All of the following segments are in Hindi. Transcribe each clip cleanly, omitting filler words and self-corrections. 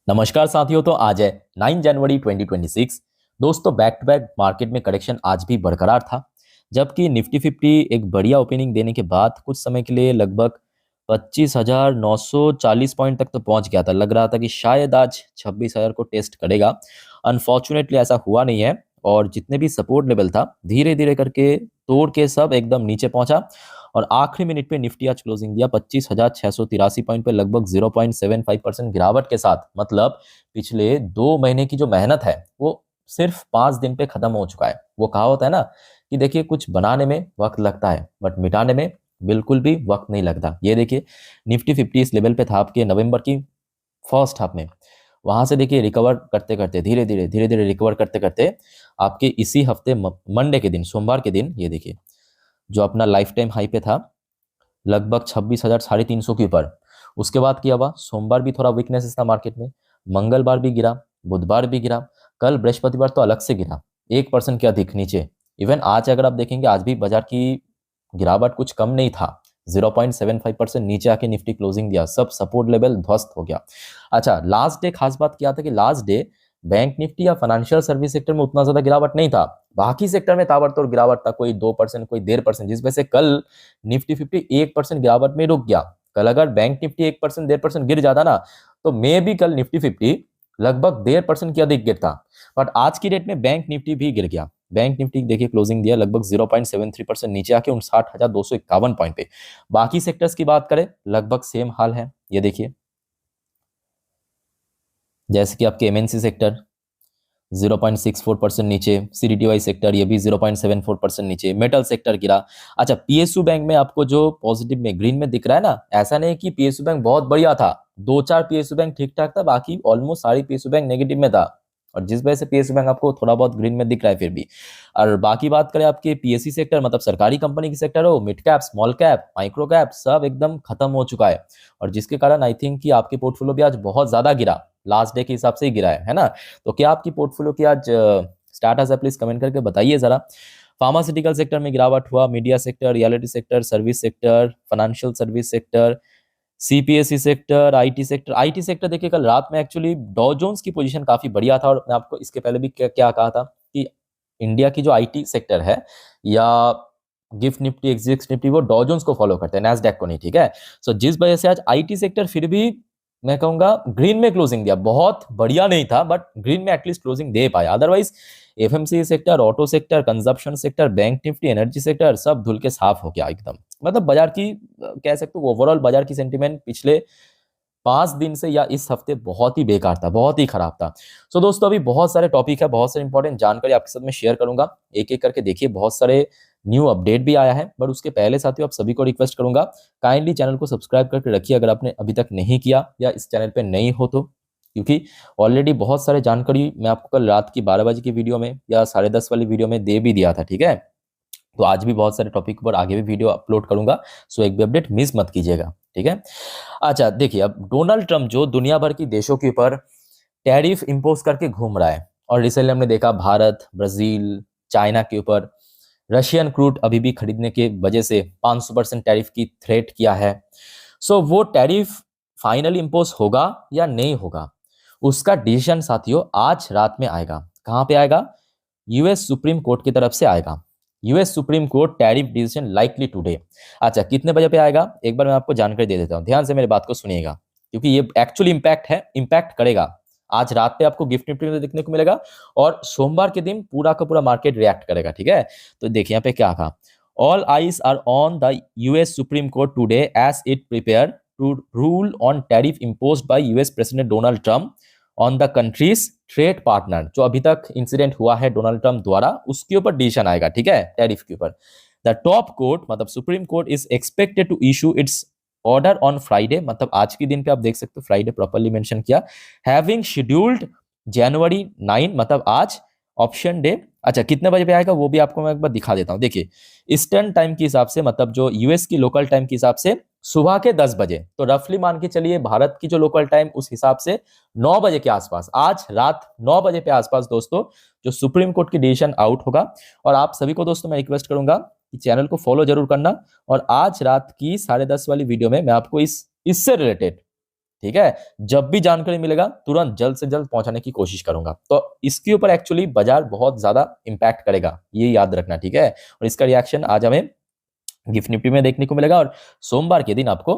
नमस्कार साथियों। तो आज है 9 जनवरी 2026। दोस्तों, बैक टू बैक मार्केट में करेक्शन आज भी बरकरार था, जबकि निफ्टी 50 एक बढ़िया ओपनिंग देने के बाद कुछ समय के लिए लगभग 25,940 पॉइंट तक तो पहुंच गया था। लग रहा था कि शायद आज 26,000 को टेस्ट करेगा। अनफॉर्चुनेटली ऐसा हुआ नहीं है, और जितने भी सपोर्ट लेवल था धीरे धीरे करके तोड़ के सब एकदम नीचे पहुंचा। और आखिरी मिनट पे निफ्टी आज क्लोजिंग दिया 25,683 पॉइंट पे, लगभग 0.75% गिरावट के साथ। मतलब पिछले 2 महीने की जो मेहनत है वो सिर्फ 5 दिन पे खत्म हो चुका है। वो कहा होता है ना कि देखिए, कुछ बनाने में वक्त लगता है बट मिटाने में बिल्कुल भी वक्त नहीं लगता। ये देखिए, निफ्टी 50 इस लेवल पे था आपके नवंबर की फर्स्ट हाफ में। वहां से देखिए रिकवर करते करते धीरे धीरे रिकवर करते करते आपके इसी हफ्ते मंडे के दिन, सोमवार के दिन, ये देखिए जो अपना लाइफ टाइम हाई पे था लगभग 26,350 के ऊपर। उसके बाद क्या हुआ, सोमवार भी थोड़ा वीकनेस था मार्केट में, मंगलवार भी गिरा, बुधवार भी गिरा, कल बृहस्पतिवार तो अलग से गिरा 1% के अधिक नीचे। इवन आज अगर आप देखेंगे, आज भी बाजार की गिरावट कुछ कम नहीं था, 0.75% नीचे आके निफ्टी क्लोजिंग दिया, सब सपोर्ट लेवल ध्वस्त हो गया। अच्छा, लास्ट डे खास बात क्या था कि लास्ट डे बैंक निफ्टी या फाइनेंशियल सर्विस सेक्टर में उतना ज्यादा गिरावट नहीं था, बाकी सेक्टर में ताबड़तोड़ गिरावट था, कोई 2%, कोई 1.5%, जिस वजह से कल निफ्टी 50 1% गिरावट में रुक गया। कल अगर बैंक निफ्टी 1%, 1.5% गिर जाता ना, तो मे भी कल निफ्टी 50 लगभग 1.5% की अधिक गिरता। बट आज की डेट में बैंक निफ्टी भी गिर गया। बैंक निफ्टी देखिए क्लोजिंग दिया लगभग 0.73% नीचे आके 59,251 पॉइंट पे। बाकी सेक्टर्स की बात करें, लगभग सेम हाल है। ये देखिए, जैसे कि आपके एमएनसी सेक्टर 0.64% नीचे, सीडीटीवाई सेक्टर ये भी 0.74% नीचे, मेटल सेक्टर गिरा। अच्छा, पीएसयू बैंक में आपको जो पॉजिटिव में ग्रीन में दिख रहा है ना, ऐसा नहीं कि पीएसयू बैंक बहुत बढ़िया था, दो चार पीएसयू बैंक ठीक ठाक था, बाकी ऑलमोस्ट सारी पीएसयू बैंक नेगेटिव में था, और जिस वजह से पीएसयू बैंक आपको थोड़ा बहुत ग्रीन में दिख रहा है फिर भी। और बाकी बात करें आपके पीएससी सेक्टर, मतलब सरकारी कंपनी की सेक्टर हो, mid cap, small cap, micro cap, सब एकदम खत्म हो चुका है। और जिसके कारण आई थिंक कि आपके पोर्टफोलियो भी आज बहुत ज्यादा गिरा, लास्ट डे के हिसाब से ही गिरा है ना। तो क्या आपकी पोर्टफोलियो की आज स्टाटस है, प्लीज कमेंट करके बताइए जरा। फार्मास्यूटिकल सेक्टर में गिरावट हुआ, media sector, reality sector, service sector, financial service sector, CPSE sector, IT sector. IT sector देखिए, कल रात में एक्चुअली डॉ जोन्स की पोजीशन काफी बढ़िया था, और मैं आपको इसके पहले भी क्या कहा था कि इंडिया की जो आईटी सेक्टर है, या गिफ्ट निफ्टी, एक्सिक्स निफ्टी, वो डॉ जोन्स को फॉलो करते हैं, नैस्डैक को नहीं, ठीक है। सो जिस वजह से आज आईटी सेक्टर फिर भी मैं कहूंगा ग्रीन में क्लोजिंग दिया, बहुत बढ़िया नहीं था बट ग्रीन में एटलीस्ट क्लोजिंग दे पाया। Otherwise FMCG sector, auto sector, consumption sector, bank Nifty, energy sector सब धुल के साफ हो गया एकदम। मतलब बाजार की कह सकते हो ओवरऑल बाजार की सेंटीमेंट पिछले 5 दिन से या इस हफ्ते बहुत ही बेकार था, बहुत ही खराब था। सो दोस्तों, अभी बहुत सारे टॉपिक है, बहुत सारे इंपॉर्टेंट जानकारी आपके साथ में शेयर करूंगा, एक एक करके देखिए। बहुत सारे न्यू अपडेट भी आया है, बट उसके पहले साथियों आप सभी को रिक्वेस्ट करूंगा, काइंडली चैनल को सब्सक्राइब करके रखिए अगर आपने अभी तक नहीं किया या इस चैनल पे नए हो तो, क्योंकि ऑलरेडी बहुत सारे जानकारी मैं आपको कल रात की 12 बजे की वीडियो में या 10:30 वाली वीडियो में दे भी दिया था, ठीक है। तो आज भी बहुत सारे टॉपिक पर आगे भी वीडियो अपलोड करूंगा, सो एक भी अपडेट मिस मत कीजिएगा, ठीक है। अच्छा देखिए, अब डोनाल्ड ट्रंप जो दुनिया भर की देशों के ऊपर टैरिफ इंपोज करके घूम रहा है, और रिसेंटली हमने देखा भारत, ब्राजील, चाइना के ऊपर रशियन क्रूड अभी भी खरीदने के वजह से 500% टैरिफ की थ्रेट किया है। सो वो टैरिफ फाइनली इंपोज होगा या नहीं होगा, उसका डिसीजन साथियों आज रात में आएगा। कहां पे आएगा? यूएस सुप्रीम कोर्ट की तरफ से आएगा। US supreme court tariff decision likely today. अच्छा, कितने बजे पे आएगा, एक बार मैं आपको जानकारी दे देता हूं, ध्यान से मेरी बात को सुनिएगा, क्योंकि ये एक्चुअली इंपैक्ट है, इंपैक्ट करेगा। आज रात पे आपको गिफ्ट निफ्टी में देखने को मिलेगा, और सोमवार के दिन पूरा का पूरा मार्केट रिएक्ट करेगा, ठीक है। तो देखिए यहाँ पे क्या कहा, all eyes are on the US supreme court today as it prepare to rule on tariff imposed by US president Donald Trump on the countries trade partner. जो अभी तक इंसिडेंट हुआ है डोनाल्ड ट्रंप द्वारा, उसके ऊपर डिसीजन आएगा, ठीक है, टैरिफ के ऊपर। द टॉप कोर्ट मतलब supreme court is expected to issue its order on Friday, मतलब आज के दिन पे आप देख सकते हो, फ्राइडे प्रॉपर्ली मेंशन किया, हैविंग शेड्यूल्ड जनवरी 9, मतलब आज ऑप्शन डे। अच्छा, कितने बजे पे आएगा वो भी आपको मैं एक बार दिखा देता हूं। देखिए, ईस्टर्न टाइम के हिसाब से, मतलब जो यूएस की लोकल टाइम के हिसाब से सुबह के 10 बजे, तो रफली मान के चलिए भारत की जो लोकल टाइम उस हिसाब से 9 बजे के आसपास, आज रात 9 बजे पे आसपास दोस्तों जो सुप्रीम कोर्ट की डिसीजन आउट होगा। और आप सभी को दोस्तों मैं रिक्वेस्ट करूंगा कि चैनल को फॉलो जरूर करना, और आज रात की 10:30 वाली वीडियो में मैं आपको इससे रिलेटेड, ठीक है, जब भी जानकारी मिलेगा तुरंत जल्द से जल्द पहुंचाने की कोशिश करूंगा। तो इसके ऊपर एक्चुअली बाजार बहुत ज्यादा इंपैक्ट करेगा, ये याद रखना, ठीक है। और इसका रिएक्शन आज हमें गिफ्ट निफ्टी में देखने को मिलेगा और सोमवार के दिन आपको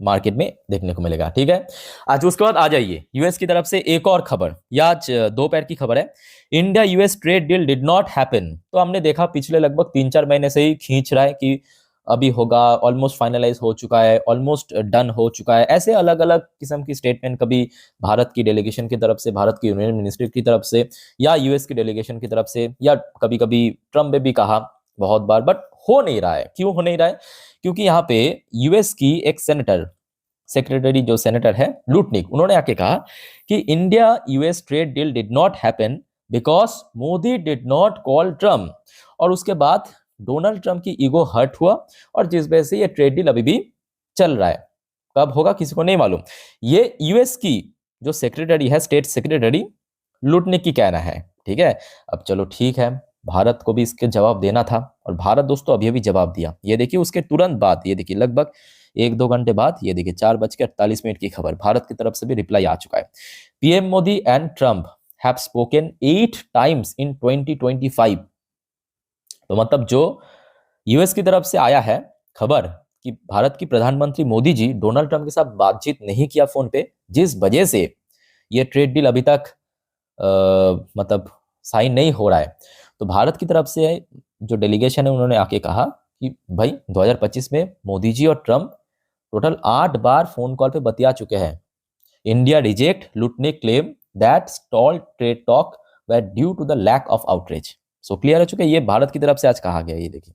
मार्केट में देखने को मिलेगा, ठीक है। आज उसके बाद आ जाइए यूएस की तरफ से एक और खबर, ये आज दोपहर की खबर है। India US trade deal did not happen. तो हमने देखा पिछले लगभग 3-4 महीने से ही खींच रहा है कि अभी होगा, ऑलमोस्ट फाइनलाइज हो चुका है, ऑलमोस्ट डन हो चुका है, ऐसे अलग अलग किस्म की स्टेटमेंट कभी भारत की डेलीगेशन की तरफ से, भारत की यूनियन मिनिस्ट्री की तरफ से, या यूएस की डेलीगेशन की तरफ से, या कभी कभी ट्रम्प ने भी कहा बहुत बार, बट हो नहीं रहा है। क्यों हो नहीं रहा है? क्योंकि यहाँ पे यूएस की एक सेक्रेटरी जो सेनेटर है लूटनिक, उन्होंने आके कहा कि India US trade deal did not happen because Modi did not call Trump. और उसके बाद डोनाल्ड ट्रम्प की ईगो हर्ट हुआ और जिस वजह से ये ट्रेड डील अभी भी चल रहा है। कब होगा किसी को नहीं मालूम। ये यूएस की जो सेक्रेटरी है, स्टेट सेक्रेटरी लूटनिक की कहना है, ठीक है। अब चलो ठीक है, भारत को भी इसके जवाब देना था और भारत दोस्तों अभी अभी जवाब दिया। ये देखिए उसके तुरंत बाद, ये देखिए लगभग 1-2 घंटे बाद, ये देखिए 4:48 की खबर, भारत की तरफ से भी रिप्लाई आ चुका है। PM Modi and Trump have spoken 8 times in 2025। तो मतलब जो यूएस की तरफ से आया है खबर कि भारत की प्रधानमंत्री मोदी जी डोनाल्ड ट्रम्प के साथ बातचीत नहीं किया फोन पे, जिस वजह से ये ट्रेड डील अभी तक मतलब साइन नहीं हो रहा है। तो भारत की तरफ से जो डेलीगेशन है उन्होंने आके कहा कि भाई 2025 में मोदी जी और ट्रम्प टोटल 8 बार फोन कॉल पे बतिया चुके हैं। India reject Lutnick claim that stall trade talk were due to the lack of outreach. So clear हो चुका है, ये भारत की तरफ से आज कहा गया। ये देखिए,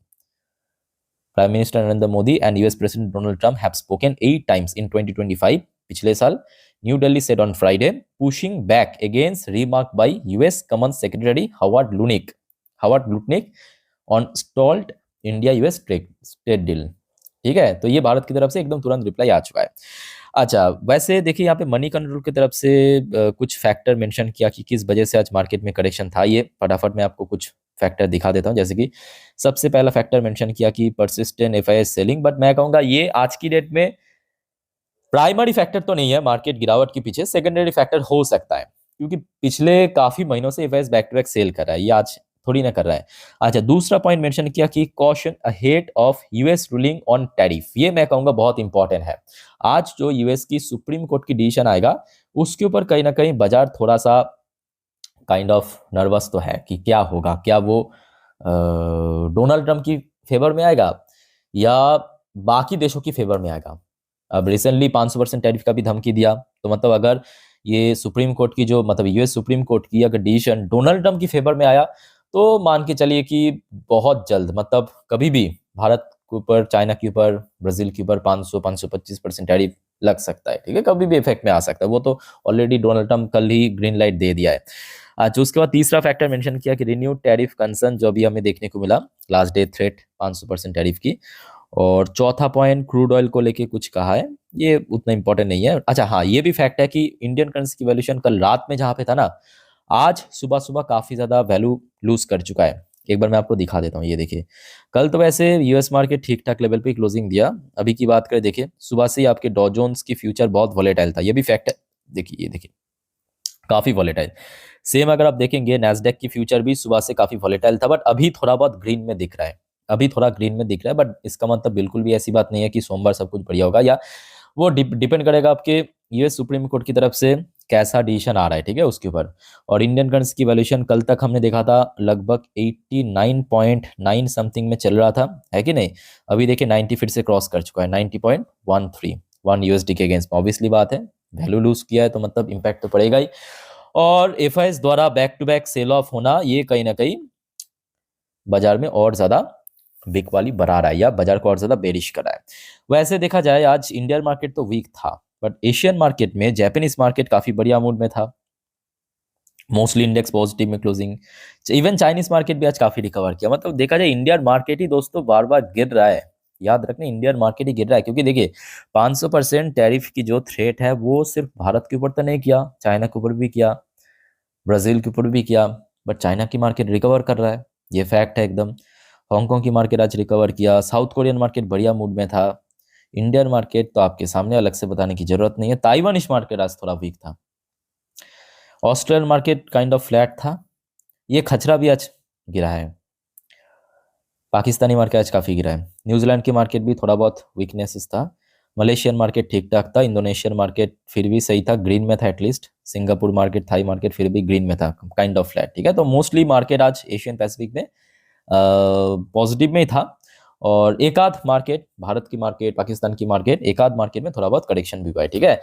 prime minister Narendra Modi and US president Donald Trump have spoken 8 times in 2025, पिछले साल। New Delhi said on Friday, pushing back against remark by US commerce secretary Howard Lutnick on stalled India US trade deal. ठीक है, तो ये भारत की तरफ से एकदम तुरंत रिप्लाई आ चुका है। अच्छा, वैसे देखिए यहाँ पे मनी कंट्रोल की तरफ से कुछ फैक्टर मेंशन किया कि किस वजह से आज मार्केट में करेक्शन था। ये फटाफट मैं आपको कुछ फैक्टर दिखा देता हूँ। जैसे कि सबसे पहला फैक्टर मेंशन किया कि परसिस्टेंट एफआईएस सेलिंग, बट मैं कहूँगा ये आज की डेट में प्राइमरी फैक्टर तो नहीं है मार्केट गिरावट के पीछे, सेकेंडरी फैक्टर हो सकता है, क्योंकि पिछले काफी महीनों से FIIs back to back sell कर रहा है, ये आज थोड़ी ना कर रहा है। अच्छा, दूसरा पॉइंट मेंशन किया कि caution ahead of US ruling on tariff, ये मैं कहूंगा बहुत इंपॉर्टेंट है। आज जो यूएस की सुप्रीम कोर्ट की डिसीजन आएगा उसके ऊपर कहीं ना कहीं बाजार थोड़ा सा काइंड ऑफ नर्वस तो है कि क्या होगा, क्या वो डोनाल्ड ट्रम्प की फेवर में आएगा या बाकी देशों की फेवर में आएगा। अब रिसेंटली 500% टैरिफ का भी धमकी दिया, तो मतलब अगर ये सुप्रीम कोर्ट की जो मतलब यूएस सुप्रीम कोर्ट की अगर डिसीजन डोनाल्ड ट्रम्प की फेवर में आया तो मान के चलिए कि बहुत जल्द, मतलब कभी भी भारत के ऊपर, चाइना के ऊपर, ब्राजील के ऊपर 500-525% टैरिफ लग सकता है। ठीक है, कभी भी इफेक्ट में आ सकता है, वो तो ऑलरेडी डोनाल्ड ट्रम्प कल ही ग्रीन लाइट दे दिया है। अच्छा, उसके बाद तीसरा फैक्टर मेंशन किया कि रिन्यूड टैरिफ कंसर्न, जो अभी हमें देखने को मिला, लास्ट डे थ्रेट 500% टैरिफ की। और चौथा पॉइंट क्रूड ऑयल को लेके कुछ कहा है, ये उतना इंपॉर्टेंट नहीं है। अच्छा हाँ, ये भी फैक्ट है कि इंडियन करेंसी की वैल्यूएशन कल रात में जहां पे था ना, आज सुबह सुबह काफी ज्यादा वैल्यू लूज कर चुका है। एक बार मैं आपको दिखा देता हूँ, ये देखिए। कल तो वैसे यूएस मार्केट ठीक ठाक लेवल पे क्लोजिंग दिया। अभी की बात करें, देखिए सुबह से ही आपके डॉ जोन्स की फ्यूचर बहुत वॉलेटाइल था, ये भी फैक्ट है। देखिए, ये देखिए काफी वॉलेटाइल। सेम अगर आप देखेंगे नैस्डैक की फ्यूचर भी सुबह से काफी वॉलेटाइल था, बट अभी थोड़ा बहुत ग्रीन में दिख रहा है, अभी थोड़ा ग्रीन में दिख रहा है। बट इसका मतलब बिल्कुल भी ऐसी बात नहीं है कि सोमवार सब कुछ बढ़िया होगा, या वो डिपेंड करेगा आपके यूएस सुप्रीम कोर्ट की तरफ से कैसा डिसीजन आ रहा है, ठीक है, उसके ऊपर। और इंडियन करेंसी की वैल्यूएशन कल तक हमने देखा था लगभग 89.9 समथिंग में चल रहा था, है कि नहीं। अभी देखिए 90 फिर से क्रॉस कर चुका है, 90.13 1 यूएसडी के अगेंस्ट में। ऑब्वियसली बात है, वैल्यू लूज किया है तो मतलब इंपैक्ट तो पड़ेगा ही। और एफआईएस द्वारा back to back sell off होना, ये कहीं ना कहीं बाजार में और ज्यादा बिक वाली बढ़ा रहा है या बाजार को और ज्यादा बेरिश कर रहा है। वैसे देखा जाए आज इंडियन मार्केट तो वीक था, बट एशियन मार्केट में जापानीज मार्केट काफी बढ़िया मूड में था, मोस्टली इंडेक्स पॉजिटिव में क्लोजिंग। इवन चाइनीज मार्केट भी आज काफी रिकवर किया। मतलब देखा जाए इंडियन मार्केट ही दोस्तों बार बार गिर रहा है, याद रखना, इंडियन मार्केट ही गिर रहा है। क्योंकि देखिए 500% टैरिफ की जो थ्रेट है वो सिर्फ भारत के ऊपर तो नहीं किया, चाइना के ऊपर भी किया, ब्राजील के ऊपर भी किया, बट चाइना की मार्केट रिकवर कर रहा है, ये फैक्ट है एकदम। हांगकांग की मार्केट आज रिकवर किया, साउथ कोरियन मार्केट बढ़िया मूड में था, इंडियन मार्केट तो आपके सामने, अलग से बताने की जरूरत नहीं है। ताइवानिश मार्केट आज थोड़ा वीक था। Australian market kind of flat था। ये खचरा भी आज गिरा है। पाकिस्तानी मार्केट आज काफ़ी गिरा है। न्यूजीलैंड की मार्केट भी थोड़ा बहुत वीकनेसेस था। मलेशियन मार्केट ठीक ठाक था। इंडोनेशियन मार्केट फिर भी सही था, ग्रीन में था at least. Singapore market, Thai market फिर भी ग्रीन में था, काइंड ऑफ फ्लैट। ठीक है, तो मोस्टली मार्केट आज एशियन पैसिफिक में पॉजिटिव में ही था। और एक आध मार्केट, भारत की मार्केट, पाकिस्तान की मार्केट, एक आध मार्केट में थोड़ा बहुत करेक्शन भी हुआ है। ठीक है,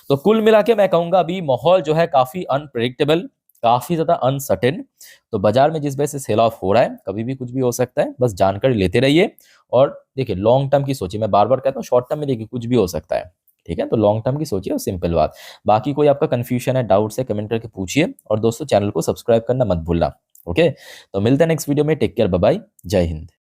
तो कुल मिला के मैं कहूंगा अभी माहौल जो है काफी अनप्रेडिक्टेबल, काफी ज्यादा अनसर्टेन। तो बाजार में जिस वजह से सेल ऑफ हो रहा है, कभी भी कुछ भी हो सकता है, बस जानकारी लेते रहिए। और देखिए लॉन्ग टर्म की सोचिए, मैं बार बार कहता हूँ शॉर्ट टर्म में देखिए कुछ भी हो सकता है। ठीक है, तो लॉन्ग टर्म की सोचिए और सिंपल बात। बाकी कोई आपका कंफ्यूजन है, डाउट्स है, कमेंट करके पूछिए। और दोस्तों चैनल को सब्सक्राइब करना मत भूलना। ओके, तो मिलते हैं नेक्स्ट वीडियो में। टेक केयर, बाय बाय, जय हिंद।